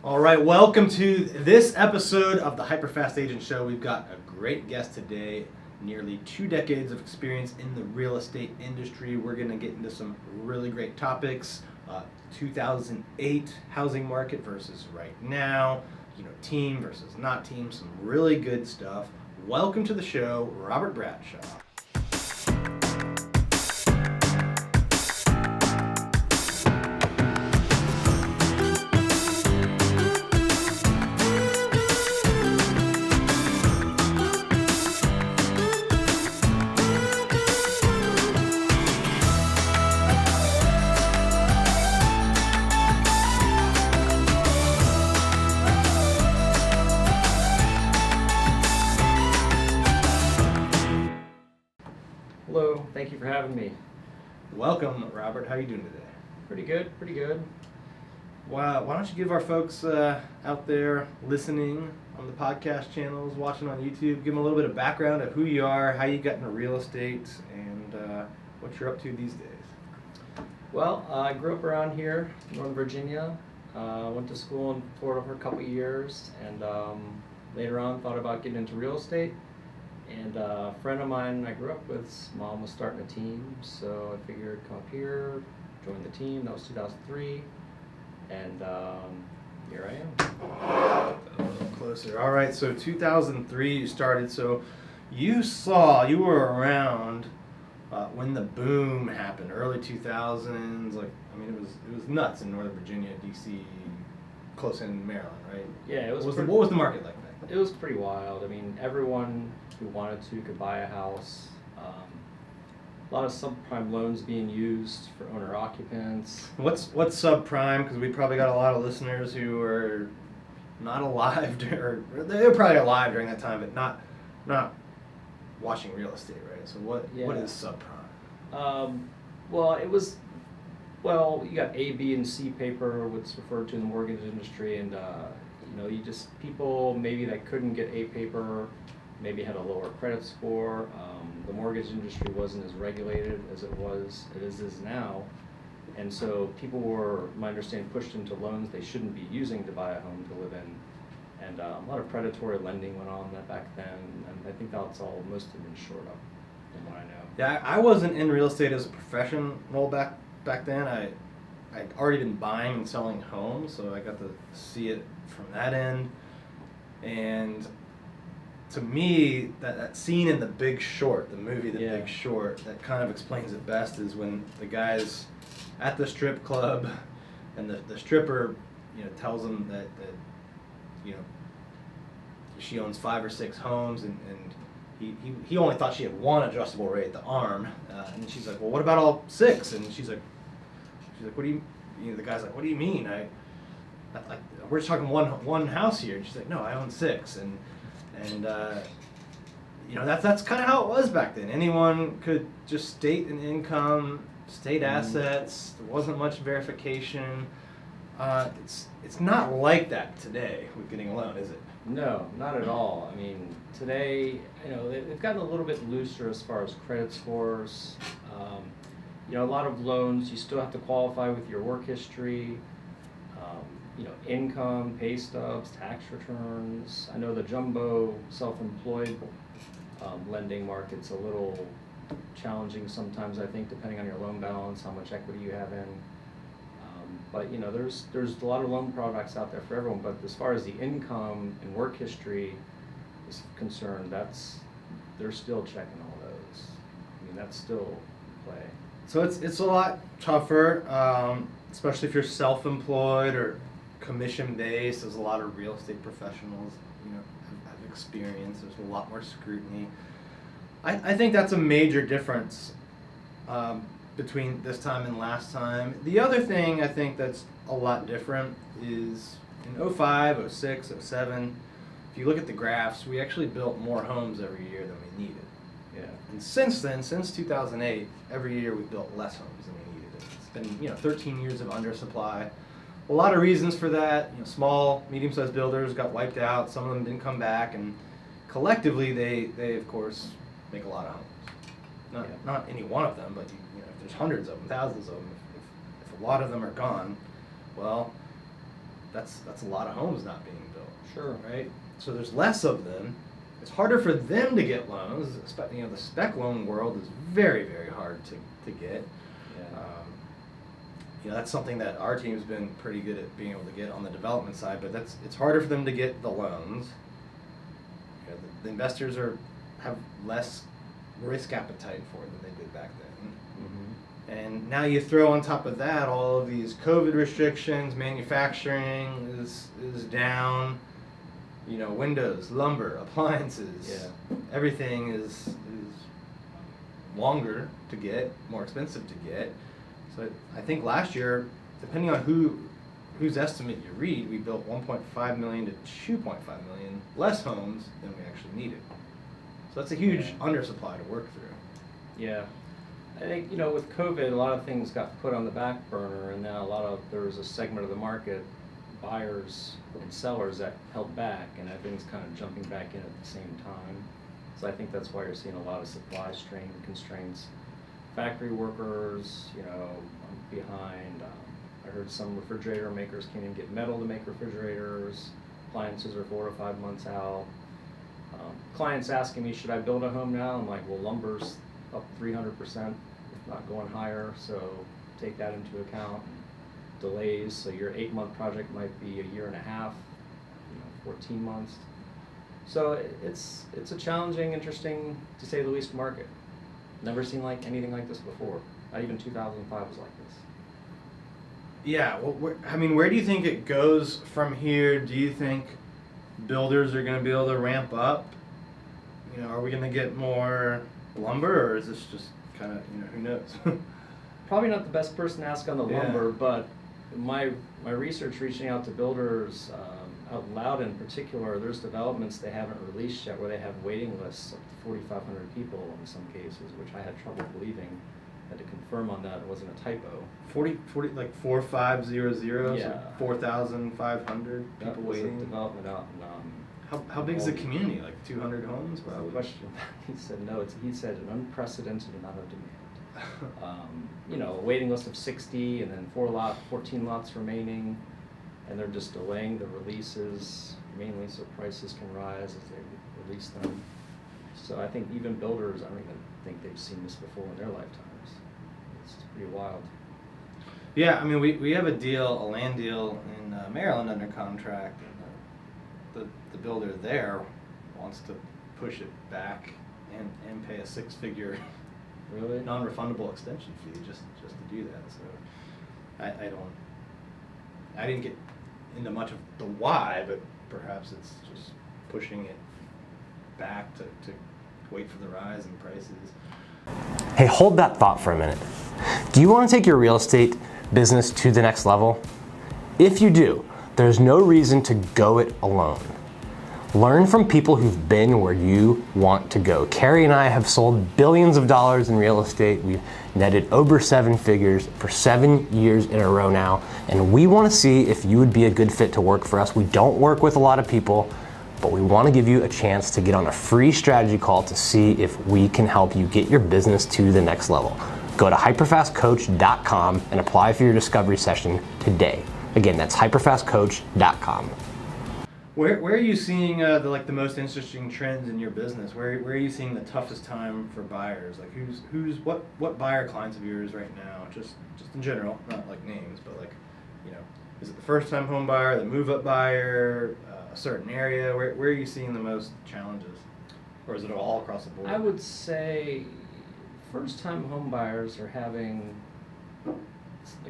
All right, welcome to this episode of the HyperFast Agent Show. We've got a great guest today, nearly 2 decades of experience in the real estate industry. We're going to get into some really great topics. 2008 housing market versus right now, team versus not team, some really good stuff. Welcome to the show, Robert Bradshaw. Hello, thank you for having me. Welcome, Robert. How are you doing today? Pretty good. Why don't you give our folks out there listening on the podcast channels, watching on YouTube, give them a little bit of background of who you are, how you got into real estate, and what you're up to these days. Well, I grew up around here, Northern Virginia. Went to school in Florida for a couple of years, and later on thought about getting into real estate. And a friend of mine I grew up with, mom was starting a team, so I figured come up here, join the team. That was 2003, and here I am. A little closer. All right, so 2003 you started. So you were around when the boom happened, early 2000s. It was nuts in Northern Virginia, DC, close in Maryland, right? Yeah, What was the market like then? It was pretty wild. I mean, everyone who wanted to could buy a house. A lot of subprime loans being used for owner occupants. What's subprime? Because we probably got a lot of listeners who are not alive, or they were probably alive during that time, but not watching real estate, right? So what is subprime? You got A, B, and C paper, what's referred to in the mortgage industry, and people maybe that couldn't get A paper, maybe had a lower credit score. The mortgage industry wasn't as regulated as it is now, and so people were, my understanding, pushed into loans they shouldn't be using to buy a home to live in, and a lot of predatory lending went on that back then, and I think that's all most have been shored up, from what I know. Yeah, I wasn't in real estate as a professional back then. I'd already been buying and selling homes, so I got to see it from that end. And to me, that scene in The Big Short, the movie Big Short, that kind of explains it best, is when the guy's at the strip club and the stripper, tells him that she owns 5 or 6 homes, and he only thought she had one adjustable rate, the ARM, and she's like, well, what about all 6? And she's like, what do you? The guy's like, what do you mean? We're just talking one house here. And she's like, no, I own 6, and that's kind of how it was back then. Anyone could just state an income, state assets. There wasn't much verification. It's not like that today with getting a loan, is it? No, not at all. I mean, today, they've gotten a little bit looser as far as credit scores. A lot of loans, you still have to qualify with your work history, income, pay stubs, tax returns. I know the jumbo self-employed lending market's a little challenging sometimes, I think, depending on your loan balance, how much equity you have in. But there's a lot of loan products out there for everyone. But as far as the income and work history is concerned, they're still checking all those. I mean, that's still in play. So it's a lot tougher, especially if you're self-employed or commission-based. There's a lot of real estate professionals, have experience. There's a lot more scrutiny. I think that's a major difference between this time and last time. The other thing I think that's a lot different is in 05, 06, 07, if you look at the graphs, we actually built more homes every year than we needed. Yeah. And since then, since 2008, every year we've built less homes than we needed. It's been 13 years of undersupply. A lot of reasons for that. Small, medium-sized builders got wiped out. Some of them didn't come back, and collectively they of course make a lot of homes. Not any one of them, but if there's hundreds of them, thousands of them, if a lot of them are gone, well, that's a lot of homes not being built. Sure. Right? So there's less of them. It's harder for them to get loans. The spec loan world is very, very hard to get. Yeah. That's something that our team's been pretty good at being able to get on the development side, but it's harder for them to get the loans. The investors have less risk appetite for it than they did back then. Mm-hmm. And now you throw on top of that all of these COVID restrictions, manufacturing is down, windows, lumber, appliances, everything is longer to get, more expensive to get. So I think last year, depending on whose estimate you read, we built 1.5 million to 2.5 million less homes than we actually needed. So that's a huge undersupply to work through. Yeah. I think, with COVID, a lot of things got put on the back burner, and now there was a segment of the market, buyers and sellers, that held back, and everything's kind of jumping back in at the same time. So I think that's why you're seeing a lot of supply strain constraints. Factory workers, behind. I heard some refrigerator makers can't even get metal to make refrigerators. Appliances are 4 to 5 months out. Clients asking me, should I build a home now? I'm like, well, lumber's up 300%, if not going higher, so take that into account. Delays, so your 8-month project might be a year and a half, 14 months. So it's a challenging, interesting, to say the least, market. Never seen anything like this before. Not even 2005 was like this. Yeah, well, where do you think it goes from here? Do you think builders are going to be able to ramp up? Are we going to get more lumber, or is this just kind of, who knows? Probably not the best person to ask on the lumber, but my research reaching out to builders, out loud in particular, there's developments they haven't released yet where they have waiting lists up to 4,500 people in some cases, which I had trouble believing. Had to confirm on that it wasn't a typo. 40 like 4500, Yeah. so 4,500 people That was waiting. a development out in How big is the community? Like 200 homes? was the question. He said no. He said an unprecedented amount of demand. A waiting list of 60, and then 14 lots remaining, and they're just delaying the releases mainly so prices can rise as they release them. So I think even builders, I don't even think they've seen this before in their lifetimes. It's pretty wild. Yeah, we have a land deal in Maryland under contract, and the builder there wants to push it back and pay a 6-figure Really? non-refundable extension fee just to do that. So I didn't get into much of the why, but perhaps it's just pushing it back to wait for the rise in prices. Hey, hold that thought for a minute. Do you want to take your real estate business to the next level? If you do, there's no reason to go it alone. Learn from people who've been where you want to go. Keri and I have sold billions of dollars in real estate. We've netted over 7 figures for 7 years in a row now, and we want to see if you would be a good fit to work for us. We don't work with a lot of people, but we want to give you a chance to get on a free strategy call to see if we can help you get your business to the next level. Go to hyperfastcoach.com and apply for your discovery session today. Again, that's hyperfastcoach.com. Where are you seeing the most interesting trends in your business? Where are you seeing the toughest time for buyers? Like what buyer clients of yours right now? Just in general, not like names, but is it the first time home buyer, the move up buyer, a certain area? Where are you seeing the most challenges, or is it all across the board? I would say first time home buyers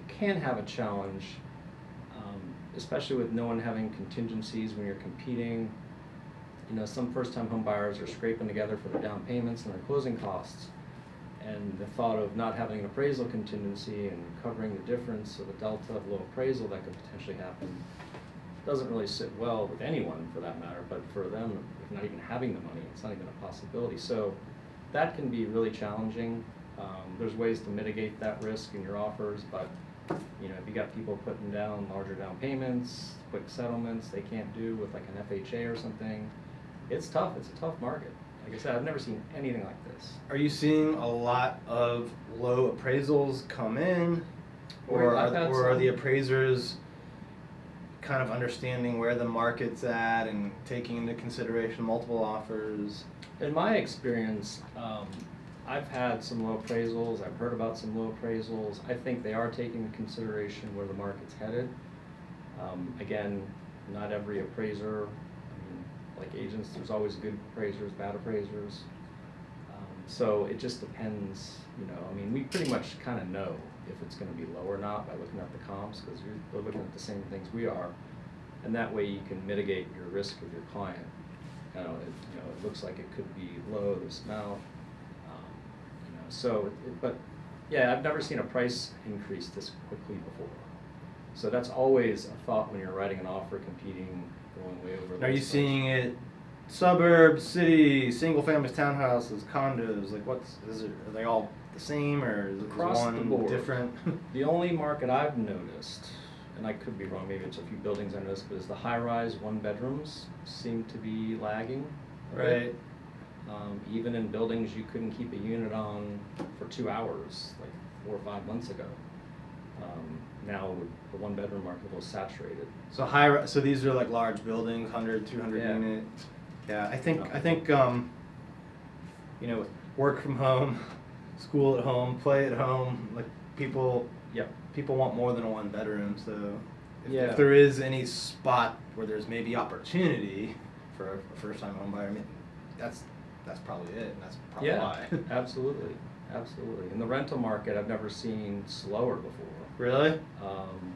can have a challenge. Especially with no one having contingencies when you're competing. Some first-time home buyers are scraping together for their down payments and their closing costs. And the thought of not having an appraisal contingency and covering the difference of a delta of low appraisal that could potentially happen doesn't really sit well with anyone for that matter, but for them, if not even having the money, it's not even a possibility. So that can be really challenging. There's ways to mitigate that risk in your offers, but if you got people putting down larger down payments, quick settlements they can't do with like an FHA or something, it's tough. It's a tough market. Like I said, I've never seen anything like this. Are you seeing a lot of low appraisals come in, or are the appraisers kind of understanding where the market's at and taking into consideration multiple offers? In my experience, I've had some low appraisals, I've heard about some low appraisals. I think they are taking into consideration where the market's headed. Again, not every appraiser, I mean, like agents, there's always good appraisers, bad appraisers. So it just depends, you know, I mean, we pretty much kind of know if it's going to be low or not by looking at the comps, because they're looking at the same things we are. And that way you can mitigate your risk with your client. It looks like it could be low this amount. But yeah, I've never seen a price increase this quickly before. So that's always a thought when you're writing an offer, competing, going way over. Are you seeing it suburbs, city, single families, townhouses, condos? Like, are they all the same, or is Across one the board. different? The only market I've noticed, and I could be wrong, maybe it's a few buildings I noticed, but is the high-rise one-bedrooms seem to be lagging a bit. Right. Even in buildings you couldn't keep a unit on for 2 hours, like 4 or 5 months ago. Now the one-bedroom market was saturated. So these are like large buildings, 100, 200 Yeah. unit. Yeah, I think with work from home, school at home, play at home, like people Yep. want more than a one bedroom. So Yeah. if there is any spot where there's maybe opportunity for a first time home buyer, I mean, that's probably it. And that's probably why. Absolutely. And the rental market I've never seen slower before. Really?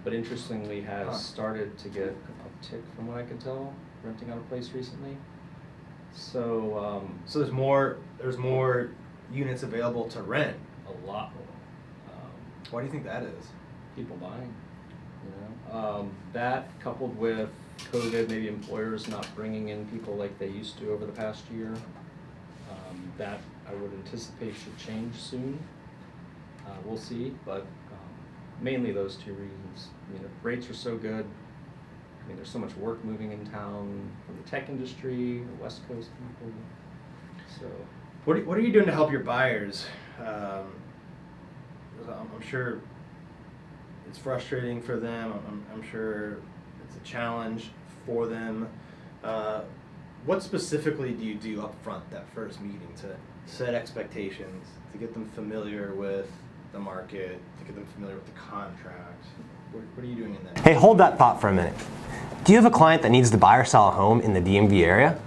But interestingly has started to get an uptick from what I can tell, renting out a place recently. So So there's more units available to rent. a lot more. Why do you think that is? People buying, you know. That coupled with COVID, maybe employers not bringing in people like they used to over the past year, that I would anticipate should change soon. We'll see, but mainly those two reasons. I mean, the rates are so good. I mean, there's so much work moving in town from the tech industry, the West Coast people. So, What are you doing to help your buyers? I'm sure it's frustrating for them. I'm sure it's a challenge for them. What specifically do you do up front, that first meeting, to set expectations, to get them familiar with the market, to get them familiar with the contract? What are you doing in that? Hey, hold that thought for a minute. Do you have a client that needs to buy or sell a home in the DMV area?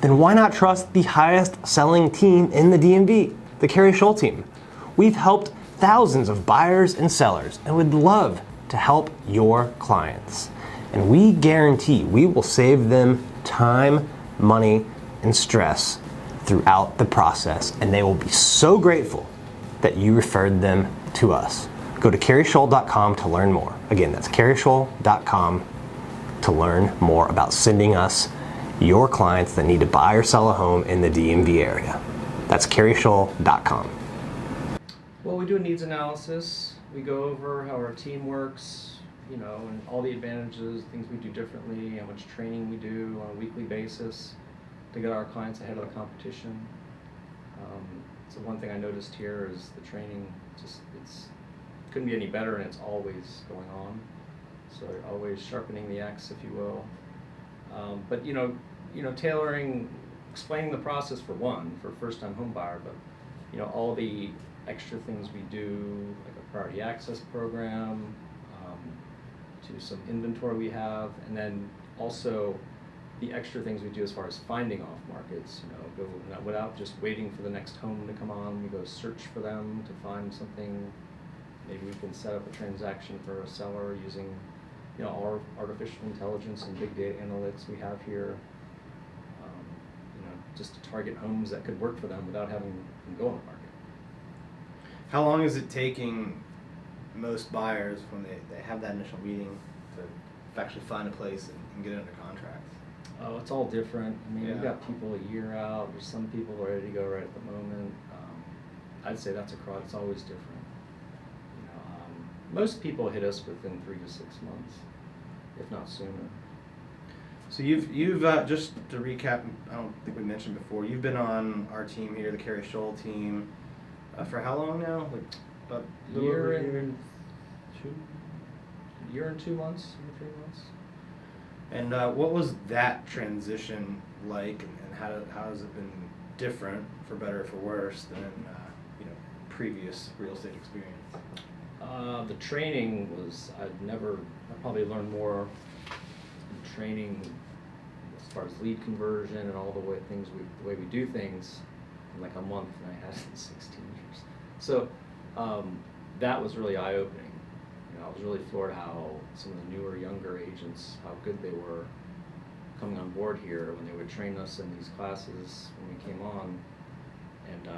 Then why not trust the highest selling team in the DMV, the Keri Shull Team? We've helped thousands of buyers and sellers and would love to help your clients. And we guarantee we will save them time, money, and stress throughout the process. And they will be so grateful that you referred them to us. Go to kerishull.com to learn more. Again, that's kerishull.com to learn more about sending us your clients that need to buy or sell a home in the DMV area. That's kerishull.com. well, we do a needs analysis. We go over how our team works, you know, and all the advantages, things we do differently, how much training we do on a weekly basis to get our clients ahead of the competition. So one thing I noticed here is the training it's couldn't be any better, and it's always going on. So you're always sharpening the axe, if you will. But you know, tailoring, explaining the process for a first-time home buyer, but you know, all the extra things we do, like a priority access program, to some inventory we have, and then also the extra things we do as far as finding off markets. You know, go without just waiting for the next home to come on. We go search for them to find something. Maybe we can set up a transaction for a seller using, you know, our artificial intelligence and big data analytics we have here. You know, just to target homes that could work for them without having them go on the market. How long is it taking most buyers when they have that initial meeting to actually find a place and get it under contract? Oh, it's all different. I mean, Yeah. we've got people a year out. There's some people ready to go right at the moment. I'd say that's across. It's always different. You know, most people hit us within 3 to 6 months, if not sooner. So you've just to recap, I don't think we mentioned before, you've been on our team here, the Keri Shull Team, for how long now? Like about a little over a year? Year and 2 months, or 3 months. And what was that transition like, and how has it been different, for better or for worse, than previous real estate experience? The training was, I probably learned more in training as far as lead conversion and all the way we do things in like a month than I had in 16 years. So that was really eye-opening. I was really floored how some of the newer, younger agents, how good they were coming on board here when they would train us in these classes when we came on. And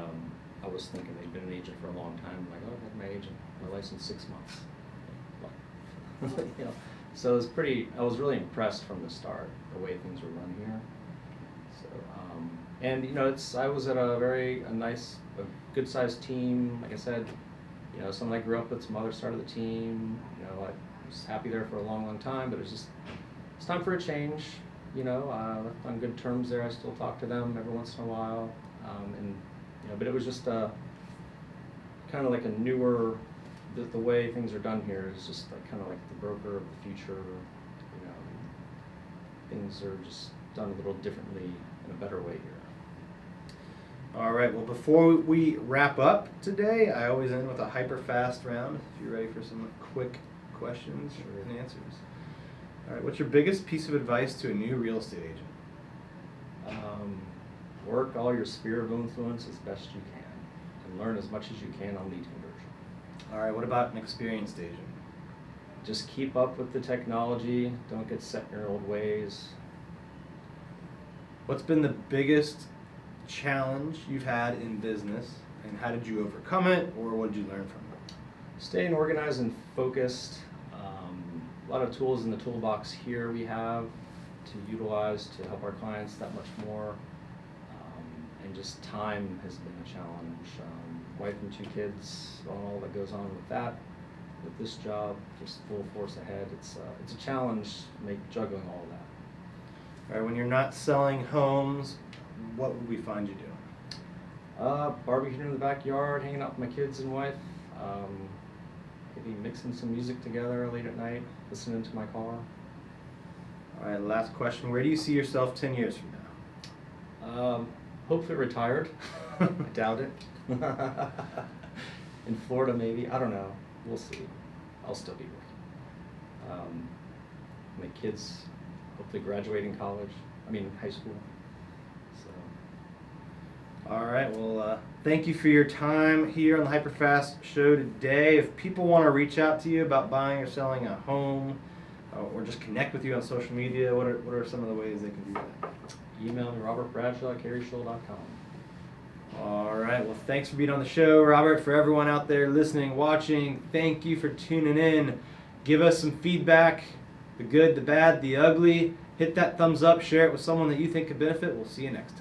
I was thinking they'd been an agent for a long time. I'm like, oh, I've had my agent, my license 6 months. So it was I was really impressed from the start, the way things were run here. So, and I was at a nice, good-sized team. Like I said, someone I grew up with, some other started the team. I was happy there for a long, long time, but it's time for a change. I left on good terms there. I still talk to them every once in a while. But it was just kind of like a newer, the way things are done here is just like kind of like the broker of the future. Things are just done a little differently in a better way here. All right, well, before we wrap up today, I always end with a hyper-fast round, if you're ready for some quick questions and answers. All right, what's your biggest piece of advice to a new real estate agent? Work all your sphere of influence as best you can, and learn as much as you can on lead conversion. All right, what about an experienced agent? Just keep up with the technology, don't get set in your old ways. What's been the biggest challenge you've had in business, and how did you overcome it, or what did you learn from it? Staying organized and focused. A lot of tools in the toolbox here we have to utilize to help our clients that much more. And just time has been a challenge. Wife and 2 kids, all that goes on with that. With this job, just full force ahead. It's a challenge, juggling all of that. All right, when you're not selling homes, what would we find you doing? Barbecuing in the backyard, hanging out with my kids and wife. Maybe mixing some music together late at night, listening to my car. All right, last question. Where do you see yourself 10 years from now? Hopefully retired. I doubt it. In Florida, maybe. I don't know. We'll see. I'll still be working. My kids hopefully graduating high school. So. All right. Well, thank you for your time here on the HyperFast show today. If people want to reach out to you about buying or selling a home, or just connect with you on social media, what are some of the ways they can do that? Email me, Robert Bradshaw at kerishull.com. All right. Well, thanks for being on the show, Robert. For everyone out there listening, watching, thank you for tuning in. Give us some feedback, the good, the bad, the ugly. Hit that thumbs up. Share it with someone that you think could benefit. We'll see you next time.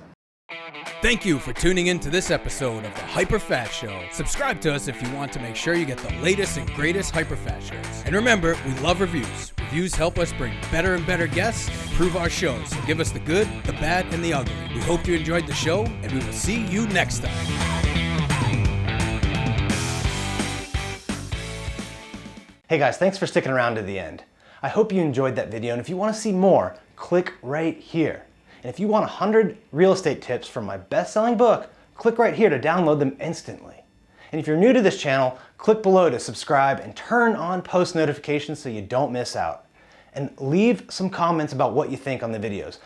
Thank you for tuning in to this episode of the HyperFast Show. Subscribe to us if you want to make sure you get the latest and greatest HyperFast shows. And remember, we love reviews. Reviews help us bring better and better guests and improve our shows. So give us the good, the bad, and the ugly. We hope you enjoyed the show, and we will see you next time. Hey guys, thanks for sticking around to the end. I hope you enjoyed that video, and if you want to see more, click right here. And if you want 100 real estate tips from my best-selling book, click right here to download them instantly. And if you're new to this channel, click below to subscribe and turn on post notifications so you don't miss out. And leave some comments about what you think on the videos.